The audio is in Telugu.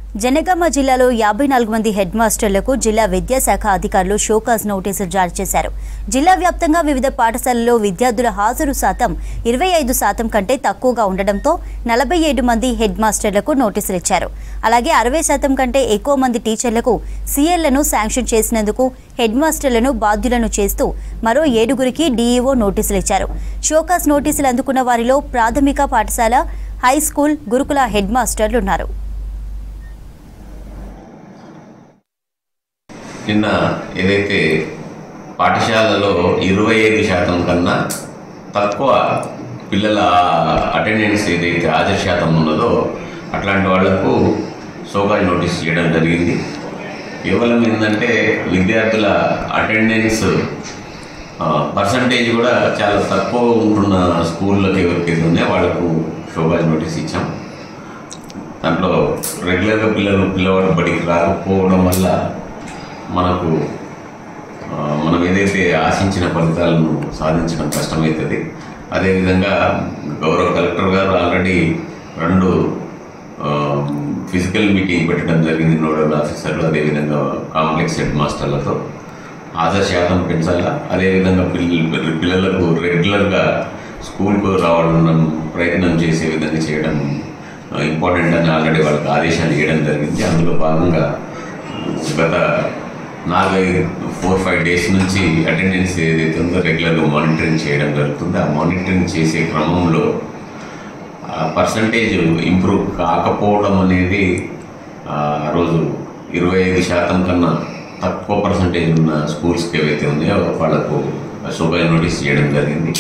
జనగామ జిల్లాలో 54 మంది హెడ్ మాస్టర్లకు జిల్లా విద్యాశాఖ అధికారులు షోకాజ్ నోటీసులు జారీ చేశారు. జిల్లా వ్యాప్తంగా వివిధ పాఠశాలల్లో విద్యార్థుల హాజరు శాతం 25% కంటే తక్కువగా ఉండడంతో 47 మంది హెడ్ మాస్టర్లకు నోటీసులు ఇచ్చారు. అలాగే 60% కంటే ఎక్కువ మంది టీచర్లకు సీఎల్లను శాంక్షన్ చేసినందుకు హెడ్ మాస్టర్లను బాధ్యులను చేస్తూ మరో 7గురికి డీఈఓ నోటీసులు ఇచ్చారు. షోకాజ్ నోటీసులు అందుకున్న వారిలో ప్రాథమిక పాఠశాల, హై స్కూల్, గురుకుల హెడ్ మాస్టర్లు ఉన్నారు. నిన్న ఏదైతే పాఠశాలలో 25% కన్నా తక్కువ పిల్లల అటెండెన్స్ ఏదైతే హాజరు శాతం ఉన్నదో అట్లాంటి వాళ్లకు షోకాజ్ నోటీస్ చేయడం జరిగింది. కేవలం ఏంటంటే విద్యార్థుల అటెండెన్స్ పర్సంటేజ్ కూడా చాలా తక్కువ ఉంటున్న స్కూళ్ళకి ఎవరికైతే ఉన్నాయో వాళ్ళకు షోకాజ్ నోటీస్ ఇచ్చాం. దాంట్లో రెగ్యులర్గా పిల్లవాడు బడికి రాకపోవడం వల్ల మనం ఏదైతే ఆశించిన ఫలితాలను సాధించడం కష్టమవుతుంది. అదేవిధంగా గౌరవ కలెక్టర్ గారు ఆల్రెడీ 2 ఫిజికల్ మీటింగ్ పెట్టడం జరిగింది నోడల్ ఆఫీసర్లు, అదేవిధంగా కాంప్లెక్స్ హెడ్ మాస్టర్లతో. హాజరు శాతం పెంచాలా, అదేవిధంగా పిల్లలకు రెగ్యులర్గా స్కూల్కు రావడం ప్రయత్నం చేసే విధంగా చేయడం ఇంపార్టెంట్ అని ఆల్రెడీ వాళ్ళకి ఆదేశాలు ఇవ్వడం జరిగింది. అందులో భాగంగా గత 4-5 డేస్ నుంచి అటెండెన్స్ ఏదైతే ఉందో రెగ్యులర్గా మానిటరింగ్ చేయడం జరుగుతుంది. ఆ మానిటరింగ్ చేసే క్రమంలో పర్సంటేజ్ ఇంప్రూవ్ కాకపోవడం అనేది రోజు 25% కన్నా తక్కువ పర్సంటేజ్ ఉన్న స్కూల్స్కి ఏవైతే ఉన్నాయో వాళ్ళకు షోకాజ్ నోటీస్ చేయడం జరిగింది.